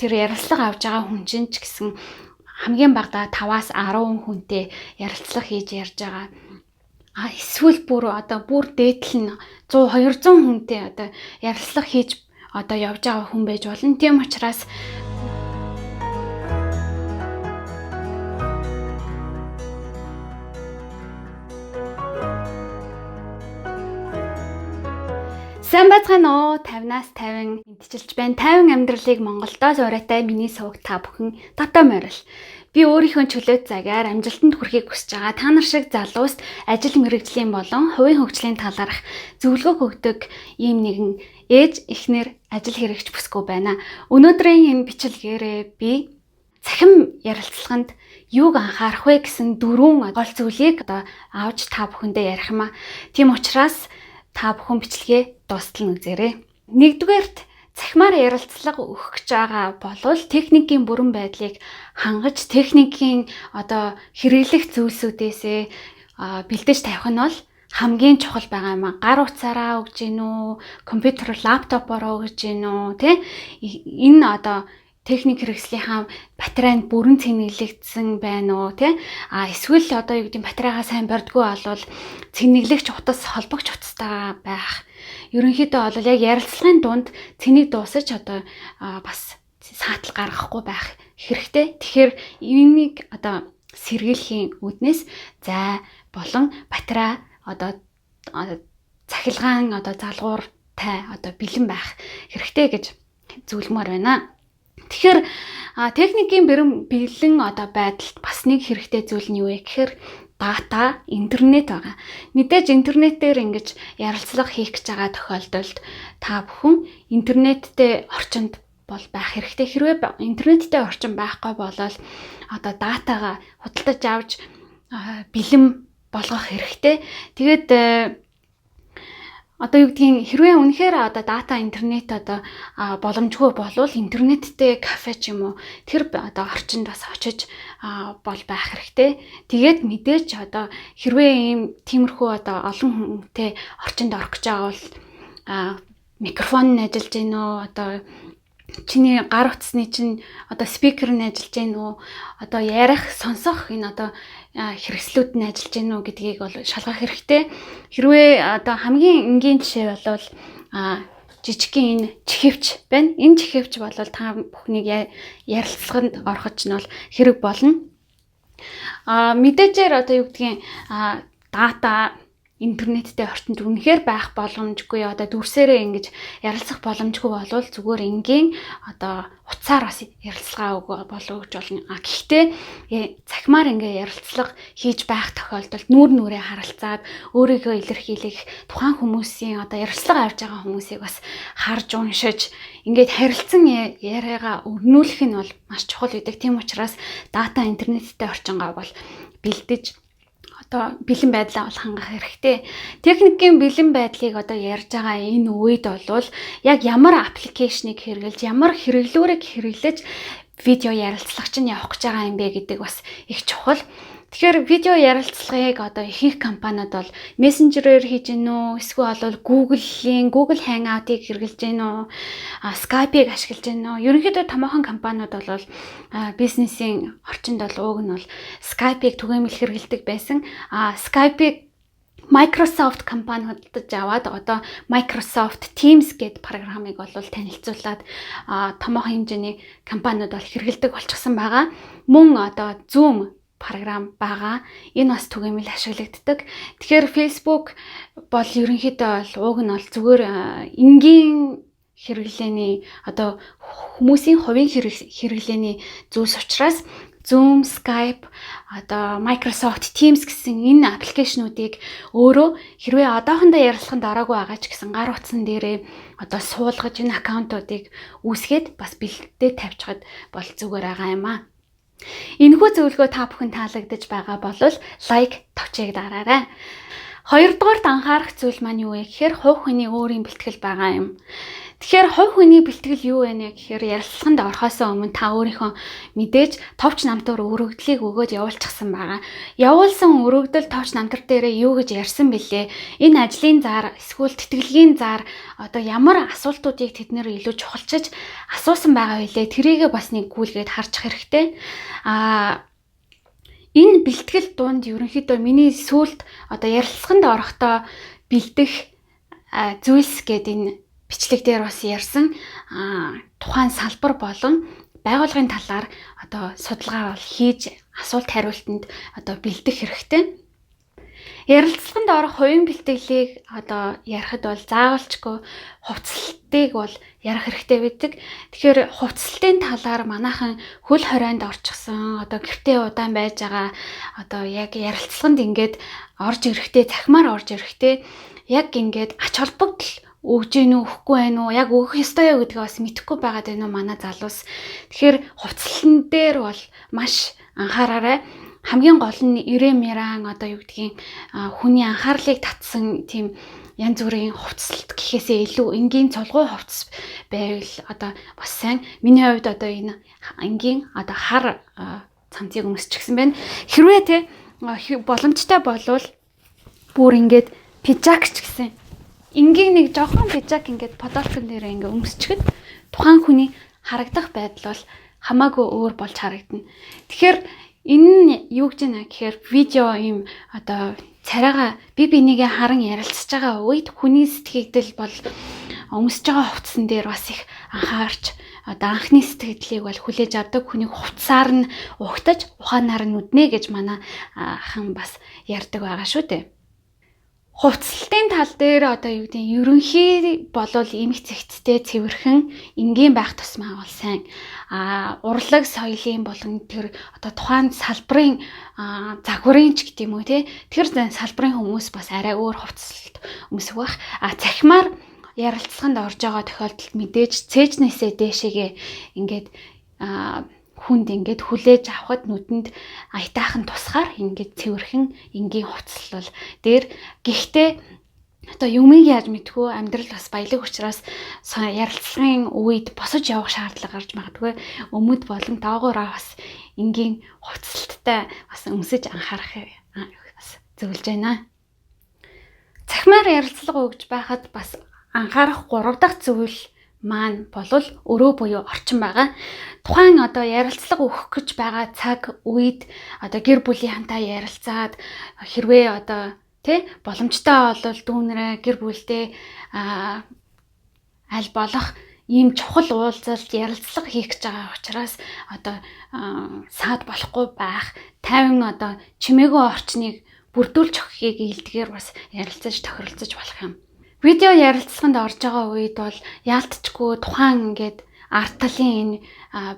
тэр ярилцлага авж байгаа хүн чинь ч гэсэн хамгийн багадаа 5-аас 10 хүнтэй ярилцлага хийж ярьж байгаа. Эсвэл бүр дээдл нь 100 200 хүнтэй ярилцлага хийж явж байгаа хүн байж болно. Тийм учраас сайн бацгаана уу 50-аас 50 мэдчилж байна. 50 амьдралыг Монголдоо зураатай миний сувг та бүхэн татаа морил. Би өөрийнхөө чөлөөт цагаар амжилтанд хүрэхийг хүсэж байгаа та нар шиг залуус ажил мэргэжлийн болон хувийн хөгжлийн талаарх зөвлөгөө өгдөг ийм нэгэн ээж эхнэр ажил хэрэгч бүсгүй байна. Өнөөдрийн энэ бичлэгээрээ би цахим ярилцлаганд юуг анхаарах вэ гэсэн 4 гол зүйлийг авч та бүхэндээ ярих юм аа. Тийм учраас та бүхэн бичлэгээ дуустал нь үзээрэй. Нэгдүгээрт цахимаар ярилцлага өгөх гэж байгаа болвол техникийн бүрэн байдлыг хангаж техникийн хэрэглэх зүйлсүүдээсээ бэлдэж тавих нь бол хамгийн чухал байгаа юм аа. Гар утсаараа өгж гин үү, компьютер, лаптопороо өгж гин үү, тэ? Энэ техник хэрэгслийнхаа батарейнд бүрэн цэнэглэгдсэн байна уу, тэ? Эсвэл батарейгаа сайн бордгоо олвол цэнэглэгч утас, холбогч утастай байх. Ерөнхийдөө бол яг ярилцлагын дунд цэнийг дуусаж бас саатал гаргахгүй байх хэрэгтэй. Тэгэхээр энийг сэргийлэхийн үүднээс зай болон батарей цахилгаан залгууртай бэлэн байх хэрэгтэй гэж зөвлөмөр байна. Тэгэхээр техникийн бэлэн байдалд бас нэг хэрэгтэй зүйл нь юу вэ гэхээр дата, интернет байгаа. Мэдээж интернетээр ингэж ярилцлага хийх гэж байгаа тохиолдолд та бүхэн интернеттэй орчинд бол байх хэрэгтэй. Хэрвээ интернеттэй орчин байхгүй болол датагаа худалдаж авч бэлэн болгох хэрэгтэй. Тэгээд хэрвээ үнэхээр дата интернет боломжгүй болвол интернеттэй кафе ч юм уу тэр орчинд бас очиж бол байх хэрэгтэй. Тэгээд мэдээж хэрвээ тиймэрхүү олон хүнтэй орчинд орох гэж байгаа бол микрофон нь ажиллаж гин үү, чиний гар утасны чинь спикер нь ажиллаж гин үү, ярих, сонсох энэ хэрэгслүүд нь ажиллаж гин үү гэдгийг бол шалгах хэрэгтэй. Хэрвээ хамгийн энгийн жишээ бол жижигхэн энэ чихэвч байна. Энэ чихэвч бол та бүхнийг ярилцлаганд ороход нь бол хэрэг болно. Мэдээжээр дата интернеттэй орчинд үнэхээр байх боломжгүй дүрсээрээ ингэж ярилцах боломжгүй болвол зүгээр энгийн утсаар бас ярилцлага болов гэж болно. Гэхдээ цахимаар ингээ ярилцлага хийж байх тохиолдолд нүрээ харалцаад өөрийгөө илэрхийлэх тухайн хүмүүсийн ярилцлага авж байгаа хүмүүсийг бас харж уншиж ингээд харилцан яриагаа өрнүүлэх нь бол маш чухал гэдэг. Тийм учраас дата интернеттэй орчингаа бол бэлдэж бэлэн байдлаа бол хангах хэрэгтэй. Техникийн бэлэн байдлыг ярьж байгаа энэ үед бол яг ямар аппликейшнийг хэрэглэж, ямар хэрэглүүрийг хэрэглэж видео ярилцлагч нь явах гэж байгаа юм бэ гэдэг бас их чухал. Тэгэхээр видео ярилцлагыг ихэнх компаниуд бол мессенжерээр хийж гин үү, эсвэл Google Hangout-ыг хэрэглэж гин үү, Skype-ыг ашиглаж гин үү. Ерөнхийдөө томоохон компаниуд бол бизнесийн орчинд бол уг нь бол Skype-ыг түгээмэл хэрэглэдэг байсан. Skype-ыг Microsoft компаниудад аваад Microsoft Teams гэдэг программыг бол танилцуулаад томоохон хэмжээний компаниуд бол хэрэглэдэг болчихсон байгаа. Мөн Zoom програм байгаа. Энэ бас түгээмэл ашиглагддаг. Тэгэхээр Facebook бол ерөнхийдөө уг нь бол зүгээр энгийн хэрэглээний хүмүүсийн хувийн хэрэглээний зүйлс учраас Zoom, Skype, Microsoft Teams гэсэн энэ аппликейшнуудыг өөрөө хэрвээ одоохондоо ярилцлаганд ороогүй байгаа ч гэсэн гар утсан дээрээ суулгаж энэ аккаунтуудыг үүсгээд бас бэлдээ тавьчихад бол зүгээр байгаа юм аа. Энэхүү зөвлөгөө та бүхэн таалагдж байгаа бол лайк товчийг дараарай. Хоёрдугаарт анхаарах зүйл маань юу вэ гэхээр хувь хүний өөрийн бэлтгэл байгаа юм. Тэгэхээр хувь хүний бэлтгэл юу вэ гэхээр ярилцлаганд орохоос өмнө та өөрийнхөө мэдээж товч намтар өргөдлийг өгөөд явуулчихсан байгаа. Явуулсан өргөдөл товч намтар дээрээ юу гэж ярьсан бэлээ? Энэ ажлын зар, эсвэл тэтгэлгийн зар одоо ямар асуултуудыг тэд нэр илүү чухалчиж асуусан байгаа вэ? Тэрийгээ бас нэг гүйлгээд харчих хэрэгтэй. Энэ бэлтгэл дунд ерөнхийдөө миний сүлд одоо ярилцлаганд орохдоо бэлдэх зүйлс гэдэг энэ бичлэг дээр бас ярьсан тухайн салбар болон байгууллагын талаар одоо судалгаа бол хийж асуулт хариултанд одоо бэлдэх хэрэгтэй. Ярилцлаганд орох хувийн бэлтгэлийг одоо ярихад бол заавалчгүй хувцлалтыг бол ярих хэрэгтэй байдаг. Тэгэхээр хувцлалтын талаар манайхан хөл хорионд орчихсон одоо гэртээ удаан байж байгаа одоо яг ярилцлаганд ингээд орж ирэхдээ цахимаар орж ирэхдээ яг ингээд ач холбогдол өгж гин үү өгөхгүй байх уу яг өгөх ёстой юу гэдгээ бас мэдэхгүй байгаад байна уу манай залуус. Тэгэхээр хувцлалтын дээр бол маш анхаараарай. Хамгийн гол нь ирэм яран одоо юу гэдгийг хүний анхаарлыг татсан тийм янз бүрийн хувцлалт гэхээсээ илүү энгийн цулгуй хувцс байвал одоо бас сайн. Миний хувьд одоо энэ энгийн одоо хар цамцыг өмсчихсэн байна. Хэрвээ те боломжтой болвол бүр ингээд пижак ч гэсэн энгийн нэг жоохон пижак ингээд подолкон дээр ингээд өмсчихэд тухайн хүний харагдах байдал бол хамаагүй өөр болж харагдана. Тэгэхээр энэ нь юу гэж байна гэхээр видео юм одоо царайгаа бинийгээ харан ярилцж байгаа үед хүний сэтгэгдэл бол өмсөж байгаа хувцсан дээр бас их анхаарч одоо анхны сэтгэлдлийг бол хүлээж авдаг. Хүний хувцсаар нь угтаж ухаанаар нь үднэ гэж манай хан бас ярьдаг байгаа шүү дээ. Хувцлалтын тал дээр одоо юу гэдэг нь ерөнхий болвол эмх цэгцтэй цэвэрхэн энгийн байх тусмаа бол сайн. Урлаг соёлын болон тэр одоо тухайн салбарын загварын ч гэдэг юм уу те тэр салбарын хүмүүс бас арай өөр хувцлалт өмсөх бах. Цахимаар ярилцлаганд орж байгаа тохиолдолд мэдээж цээжнээсээ дээшээгээ ингээд хүнд ингээд хүлээж авахд нүдэнд аятайхан тусгаар ингээд цэвэрхэн энгийн хувцлал дээр гэхдээ одоо юмыг яаж мэдхүү амьдрал бас баялаг учраас ярилцлагын үед босож явах шаардлага гарч магадгүй өмд болон доогоороо бас энгийн хувцлалттай бас өмсөж анхаарах бас зөвлөж байна. Цахимаар ярилцлага өгж байхад бас анхаарах 3 дахь зүйл маань болвол өрөө буюу орчин байгаа. Тухайн одоо ярилцлага өгөх гэж байгаа цаг үед одоо гэр бүлийн хамтаа ярилцаад хэрвээ одоо тэ боломжтой бол дүүнэрээ гэр бүлдээ аль болох ийм чухал уулзалт ярилцлага хийх гэж байгаа учраас одоо саад болохгүй байх 50 одоо чимээгүй орчныг бүрдүүлж өгөхийг илтгэхээр бас ярилцаж тохиролцож болох юм. Видео ярилцлаганд орж байгаа үед бол яалтчгүй тухайн ингээд арт талын энэ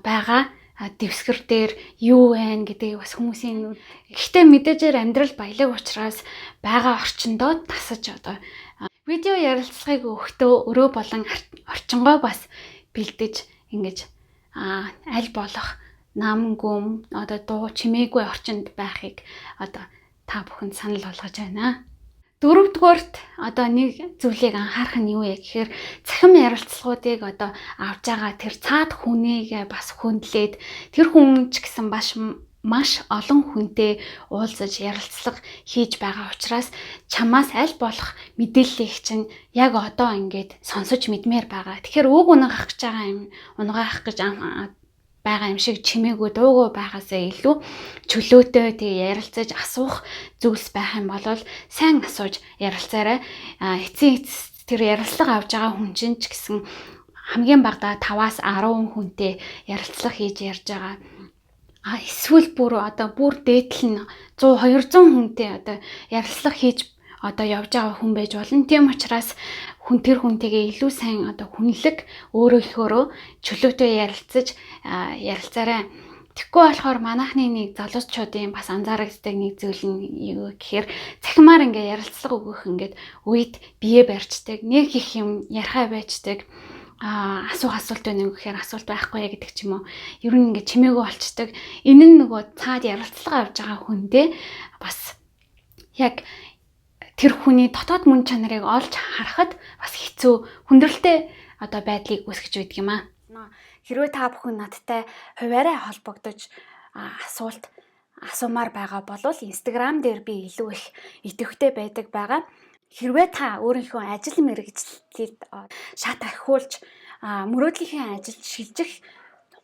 байгаа дэвсгэр дээр юу вэ гэдгийг бас хүмүүсийн гэхдээ мэдээжээр амьдрал баялаг учраас байгаа орчиндөө тасаж одоо видео ярилцлагыг өгөхдөө өрөө болон орчингой бас бэлдэж ингэж аль болох нам гүм одоо дуу чимээгүй орчинд байхыг одоо та бүхэнд санал болгож байна. Дөрөвдүгээрт одоо нэг зүйлийг анхаарах нь юу вэ гэхээр цахим ярилцлагуудыг одоо авж байгаа тэр цаад хүнийг бас хөндлөөд тэр хүн ч гэсэн маш олон хүнтэй уулзаж ярилцлага хийж байгаа учраас чамаас аль болох мэдээллийг чинь яг одоо ингээд сонсож мэдмээр байгаа. Тэгэхээр үг унагаах гэж байгаа юм унагаах гэж байгаа юм шиг чимээгүй дуугүй байгаасаа илүү чөлөөтэй тэгээ ярилцаж асуух зүйлс байх юм бол сайн асууж ярилцаарай. Эцсийн тэр ярилцлага авж байгаа хүн чинь ч гэсэн хамгийн багадаа 5-аас 10 хүнтэй ярилцлага хийж ярьж байгаа. Эсвэл бүр дээдл нь 100 200 хүнтэй одоо ярилцлага хийж одоо явж байгаа хүн байж болно. Тийм учраас тэр хүнтэйгээ илүү сайн одоо хүнлэг өөрөөхөөрөө чөлөөтэй ярилцаж ярилцаарай. Тэгэхгүй болохоор манайхны нэг залуучуудын бас анзаарэгддэг нэг зүйл нь юу гэхээр цахимаар ингээ ярилцлага өгөх ингээд үед бие барьцдаг, нэг их юм ярихаа байждаг. Асуулт байна уу гэхээр асуулт байхгүй гэдэг ч юм уу. Ер нь ингээ чимээгүй болчдаг. Энэ нь нөгөө цаад ярилцлага авж байгаа хүндээ бас яг тэр хүний дотоод мөн чанарыг олж харахад бас хэцүү хүндрэлтэй одоо байдлыг үүсгэж байдаг юм аа. Хэрвээ та бүхэн надтай хуваарай холбогдож асуумаар байгаа бол Instagram дээр би илүү их идэвхтэй байдаг байгаа. Хэрвээ та өөрийнхөө ажил мэргэжлийг шат ахиулж мөрөөдлийнхээ ажилд шилжих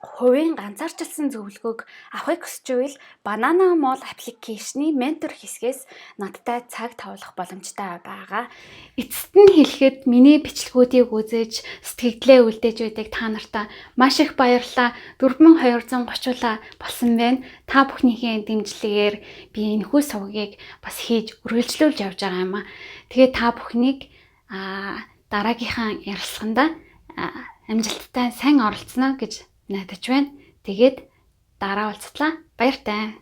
хувийн ганцаарчилсан зөвлөгөөг авахыг хүсч байвал Banana Mall аппликейшны ментор хэсгээс надтай цаг тавлах боломжтой байгаа. Эцэст нь хэлэхэд миний бичлэгүүдийг үзэж сэтгэлдээ үлдээж байдаг та нартаа маш их баярлалаа. 4230 болсон байна. Та бүхнийхээ дэмжлэгээр би энэхүү сувгийг бас хийж үргэлжлүүлж явж байгаа юм аа. Тэгээ та бүхнийг дараагийнхаа ярилцлаганда амжилттай сайн оролцоно гэж найдаж байна. Тэгээд дараа уулзлаа. Баяртай.